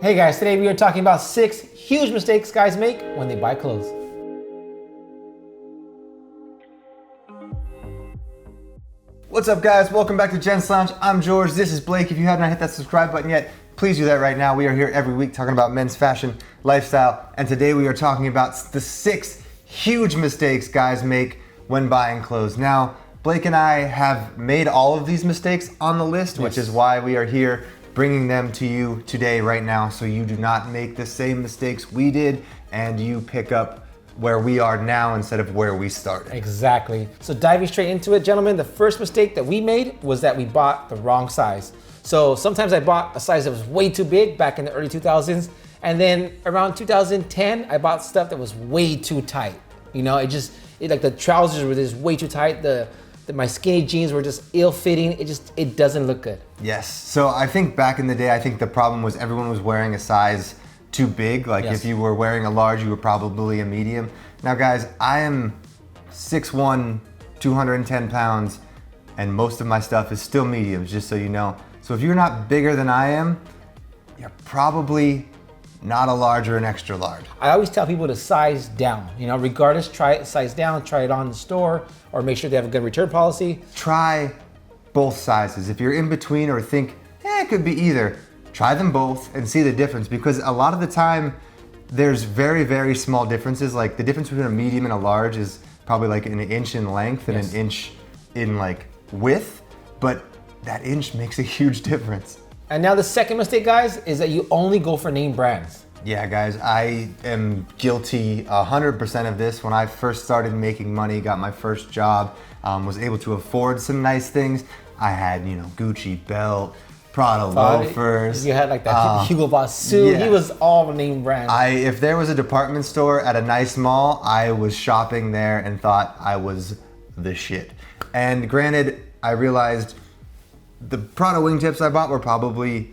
Hey guys, today we are talking about 6 huge mistakes guys make when they buy clothes. What's up guys, welcome back to gentslounge. I'm George, this is Blake. If you have not hit that subscribe button yet, please do that right now. We are here every week talking about men's fashion, lifestyle, and today we are talking about the 6 huge mistakes guys make when buying clothes. Now, Blake and I have made all of these mistakes on the list, which is why we are here bringing them to you today, right now, so you do not make the same mistakes we did and you pick up where we are now instead of where we started. Exactly. So diving straight into it, gentlemen, the first mistake that we made was that we bought the wrong size. So sometimes I bought a size that was way too big back in the early 2000s, and then around 2010, I bought stuff that was way too tight. You know, it like the trousers were just way too tight. My skinny jeans were just ill-fitting. It doesn't look good. Yes. So I think back in the day, I think the problem was everyone was wearing a size too big. Like if you were wearing a large, you were probably a medium. Now guys, I am 6'1", 210 pounds, and most of my stuff is still mediums, just so you know. So if you're not bigger than I am, you're probably not a large or an extra large. I always tell people to size down. You know, regardless, try it size down, try it on the store, or make sure they have a good return policy. Try both sizes. If you're in between or think, it could be either, try them both and see the difference, because a lot of the time there's very, very small differences. Like the difference between a medium and a large is probably like an inch in length and an inch in like width, but that inch makes a huge difference. And now the second mistake, guys, is that you only go for name brands. Yeah, guys, I am guilty 100% of this. When I first started making money, got my first job, was able to afford some nice things. I had, you know, Gucci belt, Prada loafers. You had like that Hugo Boss suit. Yeah. He was all name brand. If there was a department store at a nice mall, I was shopping there and thought I was the shit. And granted, I realized the Prada wingtips I bought were probably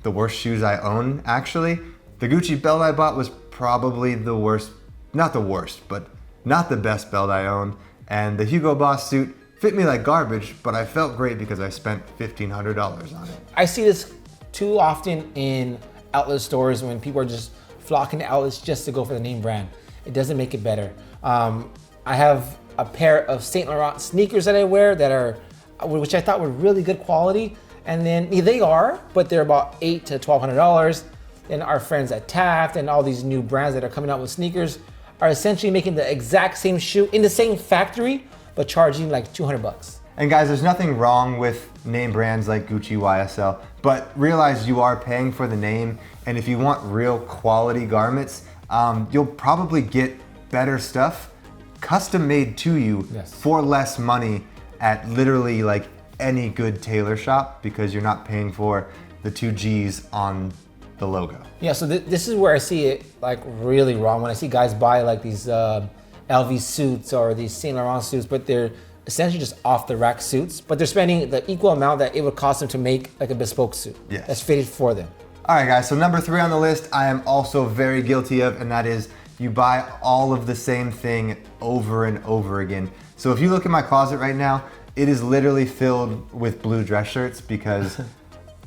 the worst shoes I own, actually. The Gucci belt I bought was probably the worst, not the worst, but not the best belt I owned. And the Hugo Boss suit fit me like garbage, but I felt great because I spent $1,500 on it. I see this too often in outlet stores when people are just flocking to outlets just to go for the name brand. It doesn't make it better. I have a pair of Saint Laurent sneakers that I wear that are, which I thought were really good quality, and then they are, but they're about $800 to $1,200. And our friends at Taft and all these new brands that are coming out with sneakers are essentially making the exact same shoe in the same factory, but charging like $200. And guys, there's nothing wrong with name brands like Gucci, YSL, but realize you are paying for the name, and if you want real quality garments, you'll probably get better stuff custom made to you for less money at literally like any good tailor shop, because you're not paying for the 2 G's on the logo. Yeah, so this is where I see it like really wrong. When I see guys buy like these LV suits or these Saint Laurent suits, but they're essentially just off the rack suits, but they're spending the equal amount that it would cost them to make like a bespoke suit that's fitted for them. All right guys, so number 3 on the list, I am also very guilty of, and that is you buy all of the same thing over and over again. So if you look at my closet right now, it is literally filled with blue dress shirts because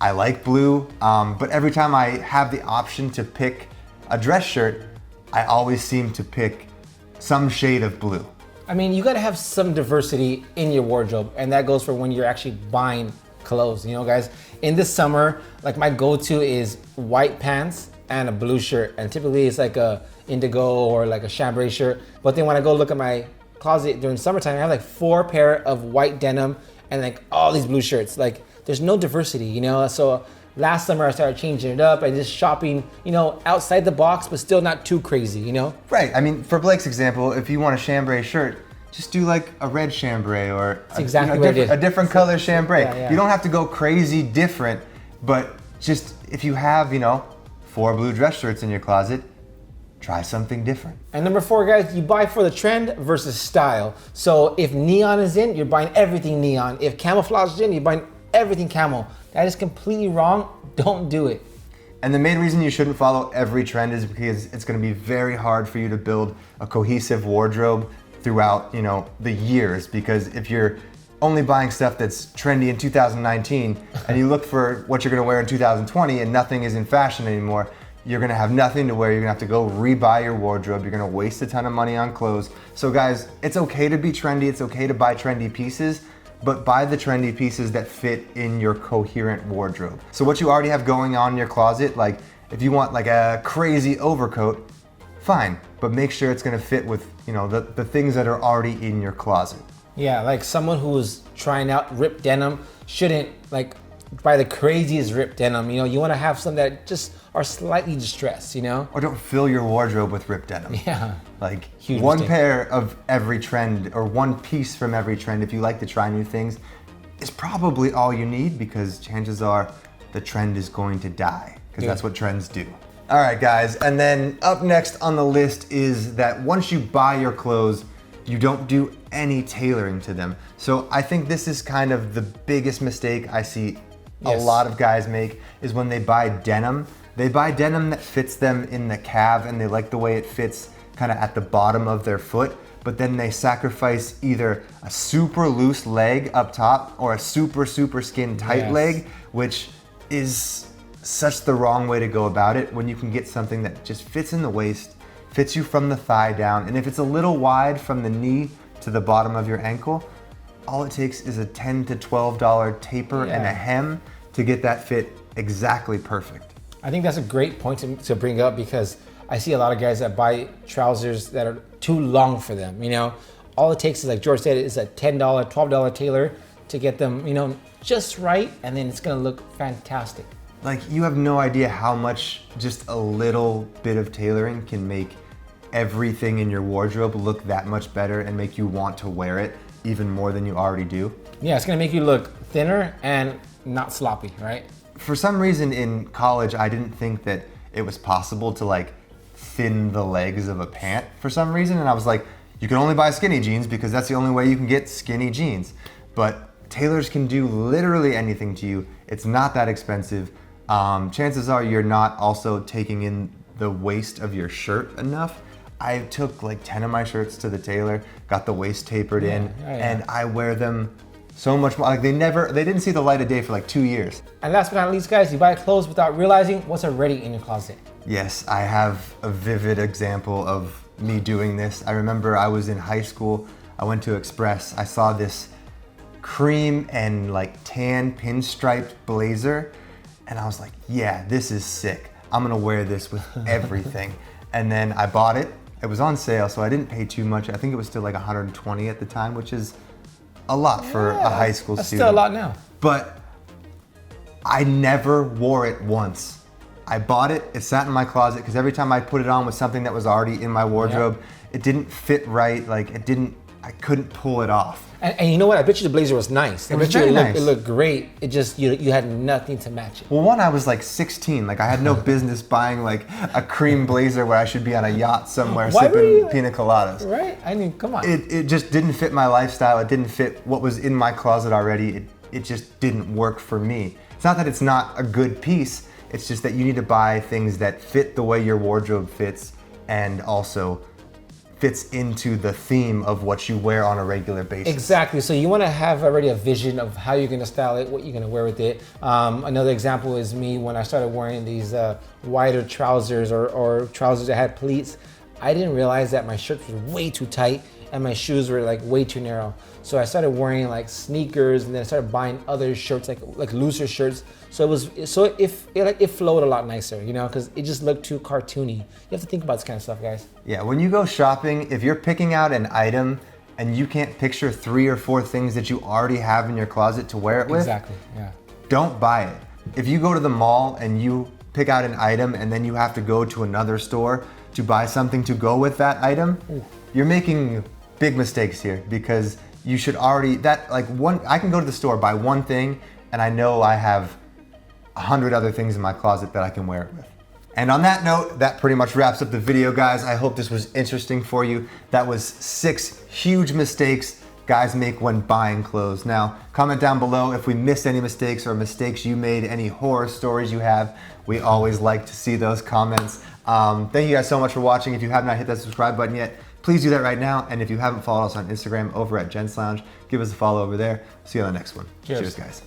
I like blue, but every time I have the option to pick a dress shirt, I always seem to pick some shade of blue. I mean, you gotta have some diversity in your wardrobe, and that goes for when you're actually buying clothes. You know, guys, in the summer, like my go-to is white pants and a blue shirt, and typically it's like a indigo or like a chambray shirt. But then when I go look at my closet during summertime, I have like 4 pair of white denim and like all these blue shirts. Like, there's no diversity, you know? So last summer I started changing it up and just shopping, you know, outside the box, but still not too crazy, you know? Right, I mean, for Blake's example, if you want a chambray shirt, just do like a red chambray or a different color chambray. You don't have to go crazy different, but just if you have, you know, 4 blue dress shirts in your closet, try something different. And number 4, guys, you buy for the trend versus style. So if neon is in, you're buying everything neon. If camouflage is in, you're buying everything camo. That is completely wrong. Don't do it. And the main reason you shouldn't follow every trend is because it's going to be very hard for you to build a cohesive wardrobe throughout, you know, the years. Because if you're only buying stuff that's trendy in 2019 and you look for what you're going to wear in 2020 and nothing is in fashion anymore, you're gonna have nothing to wear. You're gonna have to go rebuy your wardrobe. You're gonna waste a ton of money on clothes. So guys, it's okay to be trendy. It's okay to buy trendy pieces, but buy the trendy pieces that fit in your coherent wardrobe. So what you already have going on in your closet, like if you want like a crazy overcoat, fine, but make sure it's gonna fit with, you know, the things that are already in your closet. Yeah, like someone who's trying out ripped denim shouldn't like buy the craziest ripped denim. You know, you want to have some that just are slightly distressed, you know? Or don't fill your wardrobe with ripped denim. Yeah. Like Huge one mistake. pair of every trend or one piece from every trend, if you like to try new things, is probably all you need, because chances are the trend is going to die, because that's what trends do. All right, guys, and then up next on the list is that once you buy your clothes, you don't do any tailoring to them. So I think this is kind of the biggest mistake I see a lot of guys make, is when they buy denim. They buy denim that fits them in the calf and they like the way it fits kind of at the bottom of their foot, but then they sacrifice either a super loose leg up top or a super skin tight leg, which is such the wrong way to go about it, when you can get something that just fits in the waist, fits you from the thigh down, and if it's a little wide from the knee to the bottom of your ankle, all it takes is a $10 to $12 taper and a hem to get that fit exactly perfect. I think that's a great point to bring up, because I see a lot of guys that buy trousers that are too long for them, you know? All it takes is, like George said, is a $10, $12 tailor to get them, you know, just right, and then it's gonna look fantastic. Like, you have no idea how much just a little bit of tailoring can make everything in your wardrobe look that much better and make you want to wear it even more than you already do. Yeah, it's gonna make you look thinner and not sloppy, right? For some reason in college, I didn't think that it was possible to like thin the legs of a pant for some reason. And I was like, you can only buy skinny jeans because that's the only way you can get skinny jeans. But tailors can do literally anything to you. It's not that expensive. Chances are you're not also taking in the waist of your shirt enough. I took like 10 of my shirts to the tailor, got the waist tapered in, and I wear them so much more. Like they didn't see the light of day for like 2 years. And last but not least, guys, you buy clothes without realizing what's already in your closet. Yes, I have a vivid example of me doing this. I remember I was in high school, I went to Express, I saw this cream and like tan pinstriped blazer, and I was like, yeah, this is sick. I'm gonna wear this with everything. And then I bought it. It was on sale, so I didn't pay too much. I think it was still like $120 at the time, which is a lot for a high school that's student. Still a lot now. But I never wore it once. I bought it, it sat in my closet, because every time I put it on with something that was already in my wardrobe, it didn't fit right, like I couldn't pull it off. And you know what? I bet you the blazer was nice. It was very nice. It looked great. It just, you had nothing to match it. Well, one, I was like 16. Like I had no business buying like a cream blazer where I should be on a yacht somewhere sipping pina coladas. Right? I mean, come on. It just didn't fit my lifestyle. It didn't fit what was in my closet already. It just didn't work for me. It's not that it's not a good piece. It's just that you need to buy things that fit the way your wardrobe fits and also fits into the theme of what you wear on a regular basis. Exactly. So you want to have already a vision of how you're going to style it, what you're going to wear with it. Another example is me when I started wearing these wider trousers or trousers that had pleats. I didn't realize that my shirt was way too tight and my shoes were like way too narrow. So I started wearing like sneakers, and then I started buying other shirts, like looser shirts. So it flowed a lot nicer, you know, because it just looked too cartoony. You have to think about this kind of stuff, guys. Yeah, when you go shopping, if you're picking out an item and you can't picture 3 or 4 things that you already have in your closet to wear it with, exactly, yeah, don't buy it. If you go to the mall and you pick out an item and then you have to go to another store to buy something to go with that item, you're making big mistakes here, because you should already, I can go to the store, buy one thing, and I know I have 100 other things in my closet that I can wear it with. And on that note, that pretty much wraps up the video, guys. I hope this was interesting for you. That was 6 huge mistakes guys make when buying clothes. Now, comment down below if we missed any mistakes or mistakes you made, any horror stories you have. We always like to see those comments. Thank you guys so much for watching. If you have not hit that subscribe button yet, please do that right now. And if you haven't followed us on Instagram over at gentslounge, give us a follow over there. See you on the next one. Cheers, guys.